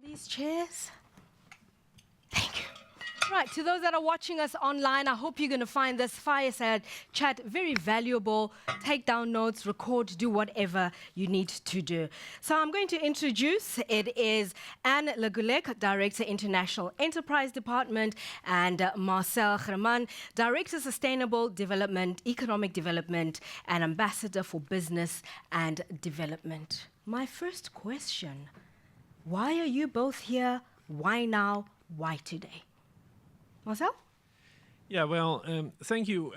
These chairs. Thank you. Right, to those that are watching us online, I hope you're going to find this fireside chat very valuable. Take down notes, record, do whatever you need to do. So I'm going to introduce, it is Anne Le Guellec, Director, International Enterprise Department, and Marchel Gerrmann, Director, Sustainable Development, Economic Development, and Ambassador for Business and Development. My first question, why are you both here? Why now? Why today? Marcel? Yeah, well, thank you.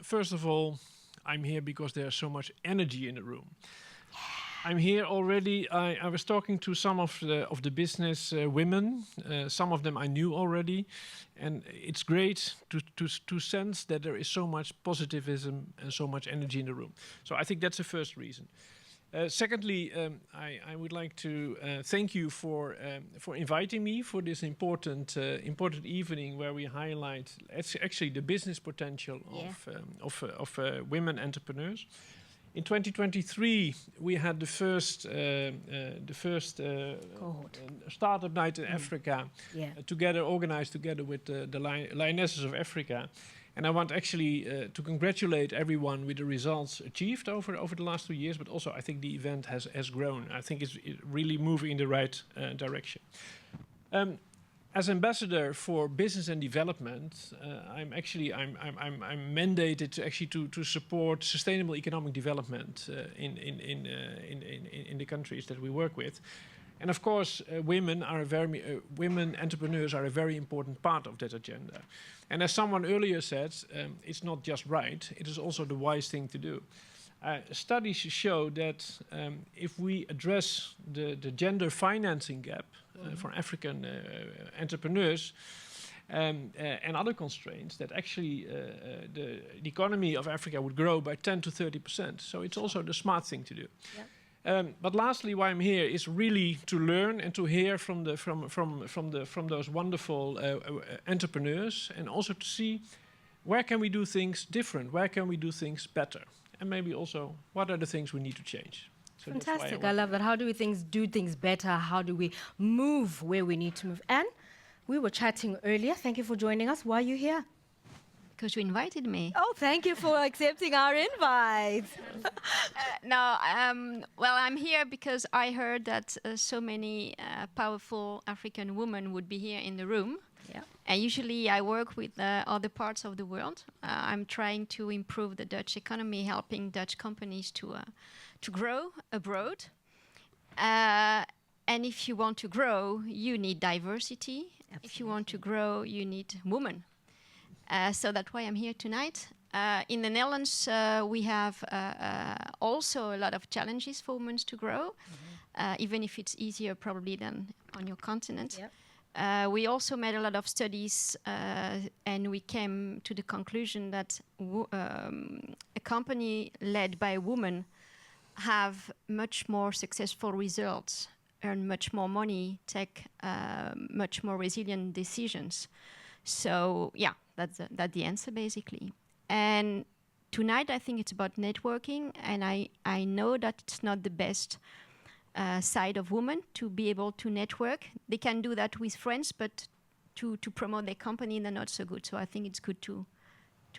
First of all, I'm here because there's so much energy in the room. I'm here already. I was talking to some of the business women. Some of them I knew already, and it's great to sense that there is so much positivism and so much energy in the room. So I think that's the first reason. Secondly, I would like to thank you for inviting me for this important evening where we highlight actually the business potential of women entrepreneurs. In 2023, we had the first startup night in Africa, organized together with the Lionesses of Africa. And I want actually to congratulate everyone with the results achieved over the last 2 years, but also I think the event has grown. I think it's really moving in the right direction. As ambassador for business and development, I'm mandated to support sustainable economic development in the countries that we work with. And of course, women entrepreneurs are a very important part of that agenda. And as someone earlier said, it's not just right, it is also the wise thing to do. Studies show that if we address the gender financing gap for African entrepreneurs and other constraints, that actually the economy of Africa would grow by 10 to 30%. So it's also the smart thing to do. Yeah. But lastly, why I'm here is really to learn and to hear from those wonderful entrepreneurs, and also to see where can we do things different, where can we do things better, and maybe also what are the things we need to change. So fantastic! I love that. How do we do things better? How do we move where we need to move? And we were chatting earlier. Thank you for joining us. Why are you here? Because you invited me. Oh, thank you for accepting our invite. Well, I'm here because I heard that so many powerful African women would be here in the room. Yeah. And usually I work with other parts of the world. I'm trying to improve the Dutch economy, helping Dutch companies to grow abroad. And if you want to grow, you need diversity. Absolutely. If you want to grow, you need women. So that's why I'm here tonight. In the Netherlands, we have also a lot of challenges for women to grow, even if it's easier probably than on your continent. Yep. We also made a lot of studies, and we came to the conclusion that a company led by a woman have much more successful results, earn much more money, take much more resilient decisions. So yeah, that's the answer basically. And tonight I think it's about networking, and I know that it's not the best side of women to be able to network. They can do that with friends, but to promote their company, they're not so good. So I think it's good to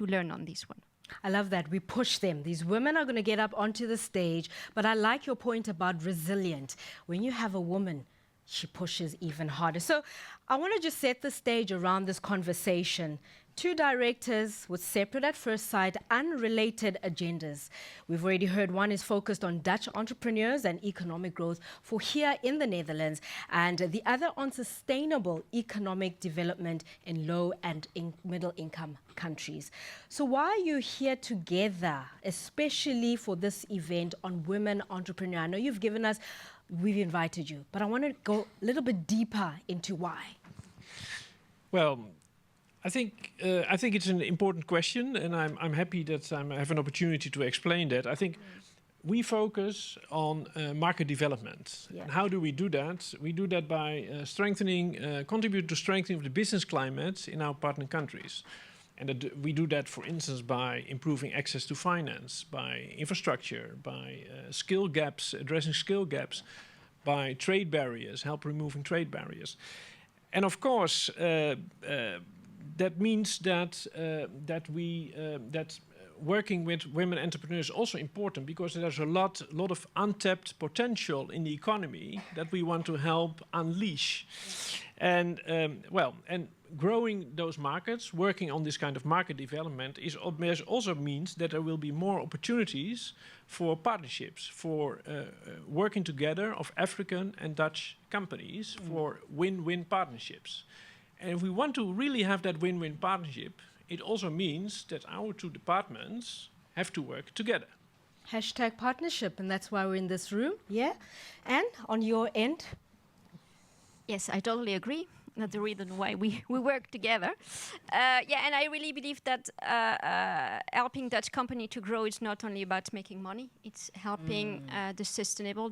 learn on this one. I love that. We push them. These women are going to get up onto the stage, but I like your point about resilient. When you have a woman, she pushes even harder. So I want to just set the stage around this conversation. Two directors with separate at first sight, unrelated agendas. We've already heard one is focused on Dutch entrepreneurs and economic growth for here in the Netherlands, and the other on sustainable economic development in low and middle income countries. So why are you here together, especially for this event on women entrepreneur? I know we've invited you, but I want to go a little bit deeper into why. Well, I think it's an important question, and I'm happy that I have an opportunity to explain that. I think we focus on market development. Yeah. And how do we do that? We do that by contribute to strengthening of the business climate in our partner countries. And we do that, for instance, by improving access to finance, by infrastructure, by skill gaps, addressing skill gaps, by trade barriers, help removing trade barriers. And of course, that means that working with women entrepreneurs is also important, because there's a lot of untapped potential in the economy that we want to help unleash. And and growing those markets, working on this kind of market development, also means that there will be more opportunities for partnerships, for working together of African and Dutch companies for win-win partnerships. And if we want to really have that win-win partnership, it also means that our two departments have to work together. #partnership, and that's why we're in this room, yeah? And on your end? Yes, I totally agree. That's the reason why we work together. And I really believe that helping Dutch company to grow is not only about making money, it's helping the sustainable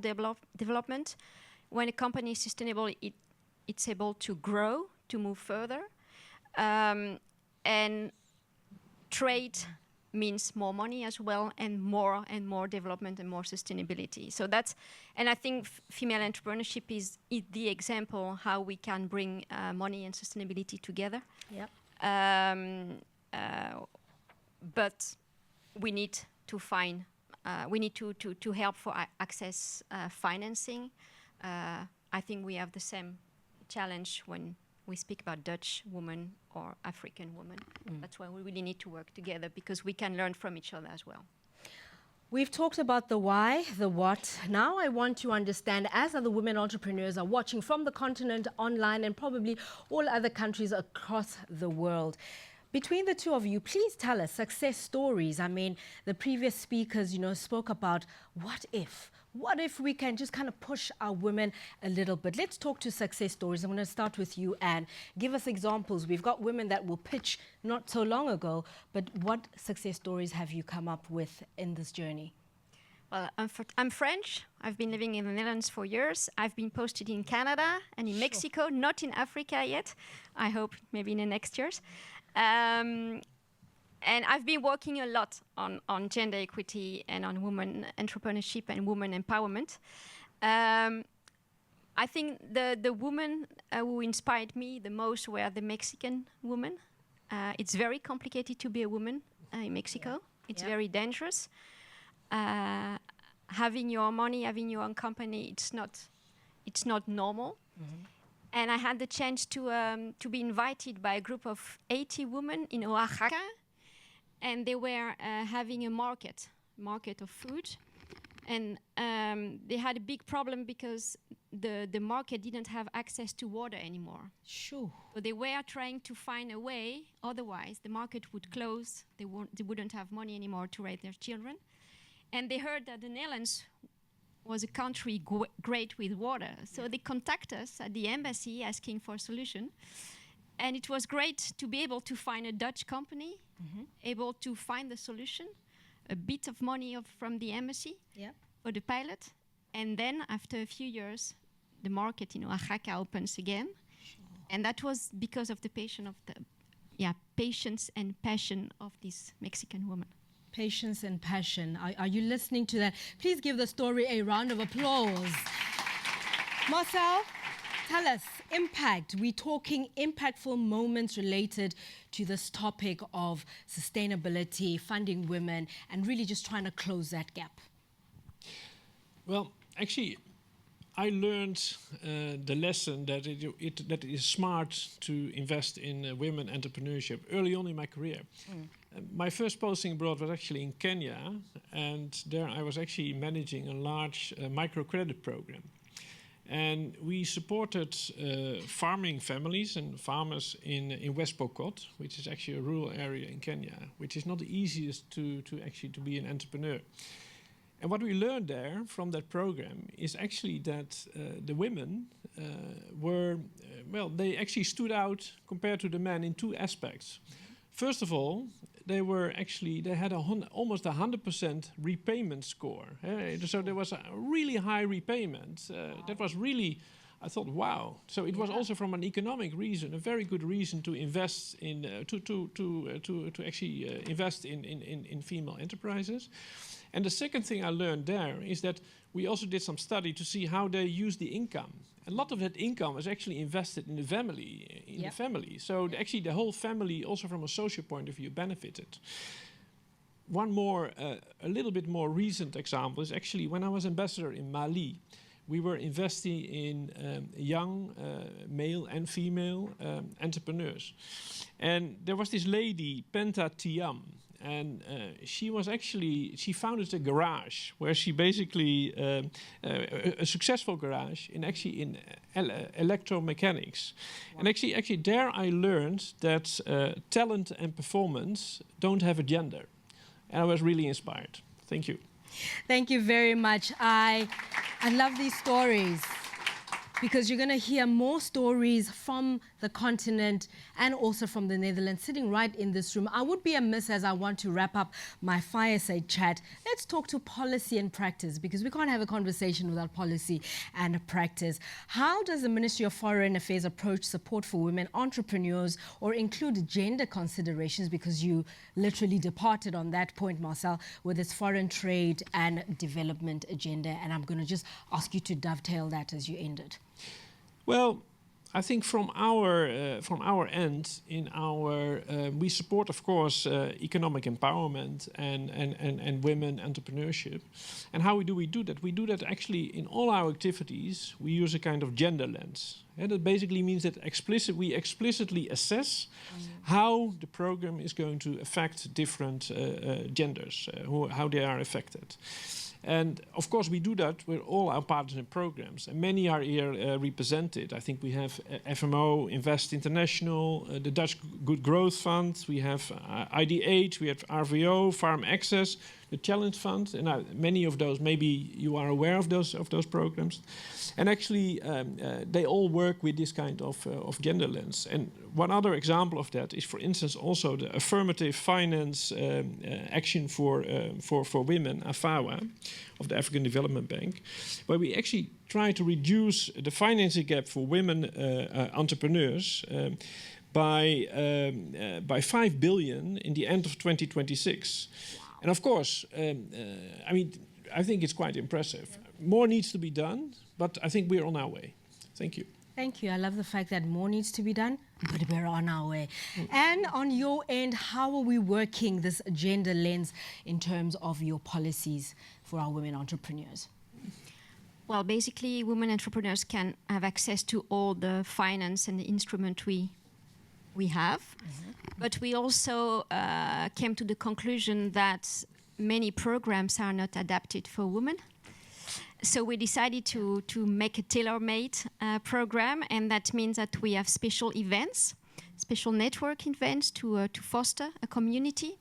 development. When a company is sustainable, it's able to grow, to move further. And trade means more money as well, and more development and more sustainability. So that's, and I think female entrepreneurship is the example how we can bring money and sustainability together. Yep. But we need to find, we need to help for access financing. I think we have the same challenge when we speak about Dutch women or African women. That's why we really need to work together, because we can learn from each other as well. We've talked about the why, the what. Now I want to understand, as other women entrepreneurs are watching from the continent, online, and probably all other countries across the world, between the two of you, please tell us success stories. I mean, the previous speakers, spoke about what if? What if we can just kind of push our women a little bit? Let's talk to success stories. I'm going to start with you, Anne. Give us examples. We've got women that will pitch not so long ago, but what success stories have you come up with in this journey? Well, I'm French. I've been living in the Netherlands for years. I've been posted in Canada and in Mexico, not in Africa yet. I hope maybe in the next years. And I've been working a lot on gender equity and on women entrepreneurship and women empowerment. I think the women who inspired me the most were the Mexican women. It's very complicated to be a woman in Mexico. Yeah. It's very dangerous. Having your money, having your own company, it's not normal. Mm-hmm. And I had the chance to be invited by a group of 80 women in Oaxaca. And they were having a market of food. And they had a big problem because the market didn't have access to water anymore. Sure. So they were trying to find a way, otherwise the market would close. They wouldn't have money anymore to raise their children. And they heard that the Netherlands was a country great with water. So they contacted us at the embassy asking for a solution. And it was great to be able to find a Dutch company, able to find the solution, a bit of money from the embassy for the pilot. And then after a few years, the market in Oaxaca opens again. Sure. And that was because of the patience and passion of this Mexican woman. Patience and passion. Are you listening to that? Please give the story a round of applause. Marcel, tell us, impact. We're talking impactful moments related to this topic of sustainability, funding women, and really just trying to close that gap. Well, actually, I learned the lesson that it is smart to invest in women entrepreneurship early on in my career. My first posting abroad was actually in Kenya, and there I was actually managing a large microcredit program. And we supported farming families and farmers in West Pokot, which is actually a rural area in Kenya, which is not the easiest to be an entrepreneur. And what we learned there from that program is actually that the women they actually stood out compared to the men in two aspects. First of all, they had almost 100% repayment score. So there was a really high repayment. That was really I thought, wow. So it was also from an economic reason, a very good reason to invest in to actually invest in female enterprises. And the second thing I learned there is that we also did some study to see how they use the income. A lot of that income is actually invested in the family, So actually the whole family, also from a social point of view, benefited. One more, a little bit more recent example is actually when I was ambassador in Mali. We were investing in young male and female entrepreneurs. And there was this lady, Penta Tiam, and she founded a garage where she basically, a successful garage in electromechanics. Wow. And actually there I learned that talent and performance don't have a gender. And I was really inspired. Thank you. Thank you very much. I love these stories because you're going to hear more stories from the continent and also from the Netherlands sitting right in this room. I would be amiss as I want to wrap up my fireside chat. Let's talk to policy and practice because we can't have a conversation without policy and practice. How does the Ministry of Foreign Affairs approach support for women entrepreneurs or include gender considerations? Because you literally departed on that point, Marcel, with its foreign trade and development agenda. And I'm going to just ask you to dovetail that as you ended. Well, I think from our end, we support, of course, economic empowerment and women entrepreneurship. And how do we do that? We do that actually in all our activities. We use a kind of gender lens. And that basically means that we explicitly assess how the program is going to affect different genders, how they are affected. And of course, we do that with all our partners and programs, and many are here represented. I think we have FMO, Invest International, the Dutch Good Growth Fund, we have IDH, we have RVO, Farm Access, the Challenge Fund, and many of those, maybe you are aware of those programs. And actually, they all work with this kind of gender lens. And one other example of that is, for instance, also the affirmative finance action for women, AFAWA, of the African Development Bank, where we actually try to reduce the financing gap for women entrepreneurs by 5 billion in the end of 2026. And of course, I think it's quite impressive. More needs to be done, but I think we're on our way. Thank you. Thank you. I love the fact that more needs to be done, but we're on our way. And on your end, how are we working this gender lens in terms of your policies for our women entrepreneurs? Well, basically, women entrepreneurs can have access to all the finance and the instrument we have. But we also came to the conclusion that many programs are not adapted for women. So we decided to make a tailor-made program, and that means that we have special events, special network events to foster a community.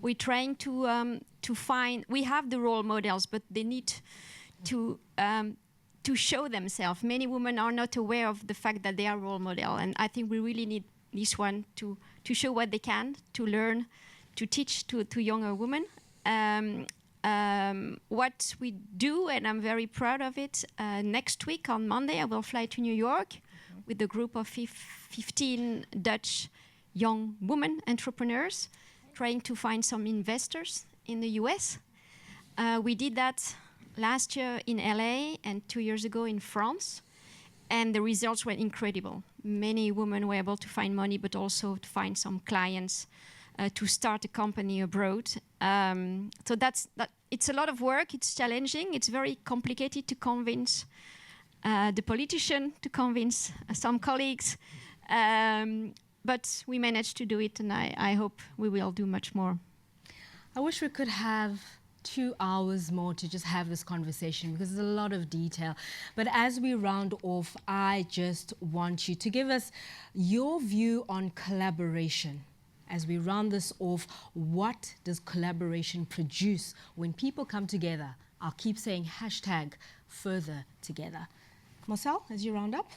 We're trying to find, we have the role models, but they need to show themselves. Many women are not aware of the fact that they are role model, and I think we really need this one to show what they can, to learn, to teach to younger women. What we do, and I'm very proud of it, next week on Monday I will fly to New York with a group of 15 Dutch young women entrepreneurs trying to find some investors in the US. We did that last year in LA and 2 years ago in France, and the results were incredible. Many women were able to find money, but also to find some clients to start a company abroad. So that. It's a lot of work, it's challenging, it's very complicated to convince the politician, to convince some colleagues, but we managed to do it, and I hope we will do much more. I wish we could have 2 hours more to just have this conversation because there's a lot of detail. But as we round off, I just want you to give us your view on collaboration. As we round this off, what does collaboration produce when people come together? I'll keep saying #further together. Marcel, as you round up?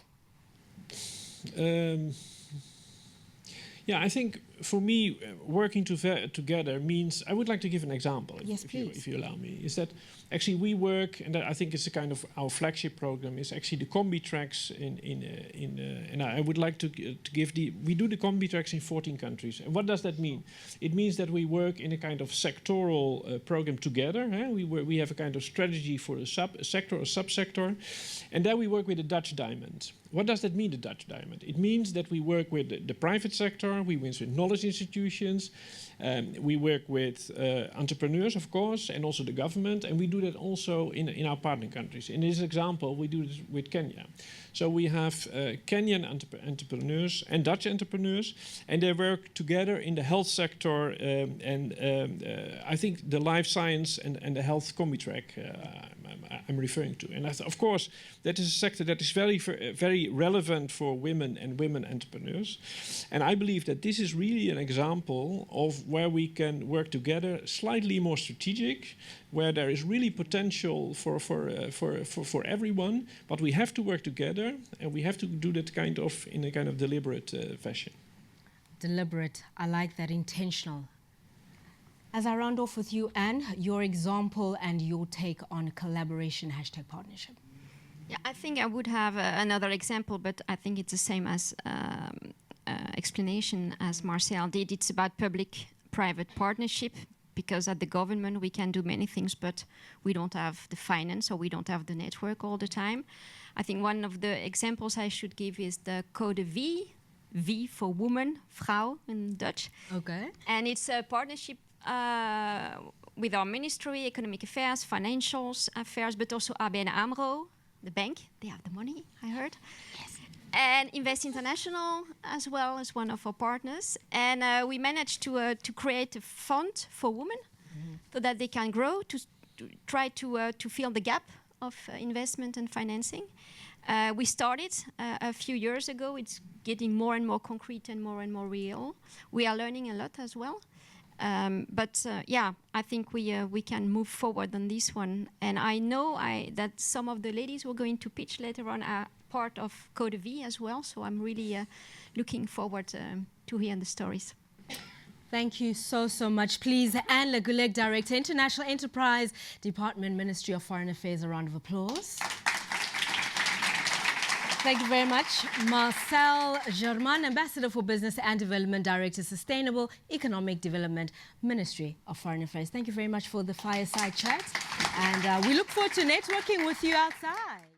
Yeah, I think for me, working together means, I would like to give an example, Yes, if you allow me, is that actually we work, and I think it's a kind of our flagship program, is actually the combi tracks and I would like to give we do the combi tracks in 14 countries. And what does that mean? It means that we work in a kind of sectoral program together. We have a kind of strategy for a sector or subsector, and then we work with the Dutch diamond. What does that mean, the Dutch diamond? It means that we work with the private sector, we work with knowledge institutions, we work with entrepreneurs, of course, and also the government, and we do that also in our partner countries. In this example, we do this with Kenya. So we have Kenyan entrepreneurs and Dutch entrepreneurs, and they work together in the health sector, and I think the life science and the health combi track I'm referring to. And of course, that is a sector that is very relevant for women and women entrepreneurs. And I believe that this is really an example of where we can work together, slightly more strategic, where there is really potential for everyone, but we have to work together, and we have to do that in a kind of deliberate fashion. Deliberate, I like that, intentional. As I round off with you, Anne, your example and your take on collaboration #partnership. Yeah, I think I would have another example, but I think it's the same as explanation as Marcel did. It's about public-private partnership, because at the government we can do many things, but we don't have the finance, or we don't have the network all the time. I think one of the examples I should give is the Code V, V for woman, vrouw in Dutch. Okay. And it's a partnership with our ministry, economic affairs, financials affairs, but also ABN AMRO, the bank. They have the money, I heard. Yes. And Invest International as well as one of our partners. And we managed to create a fund for women, so that they can grow, to try to fill the gap of investment and financing. We started a few years ago. It's getting more and more concrete and more real. We are learning a lot as well. Yeah, I think we can move forward on this one. And I know that some of the ladies were going to pitch later on are part of Code V as well. So I'm really looking forward to hear the stories. Thank you so much. Please, Anne Le Guellec, Director, International Enterprise Department, Ministry of Foreign Affairs. A round of applause. Thank you very much. Marchel Gerrmann, Ambassador for Business and Development, Director, Sustainable Economic Development, Ministry of Foreign Affairs. Thank you very much for the fireside chat. And we look forward to networking with you outside.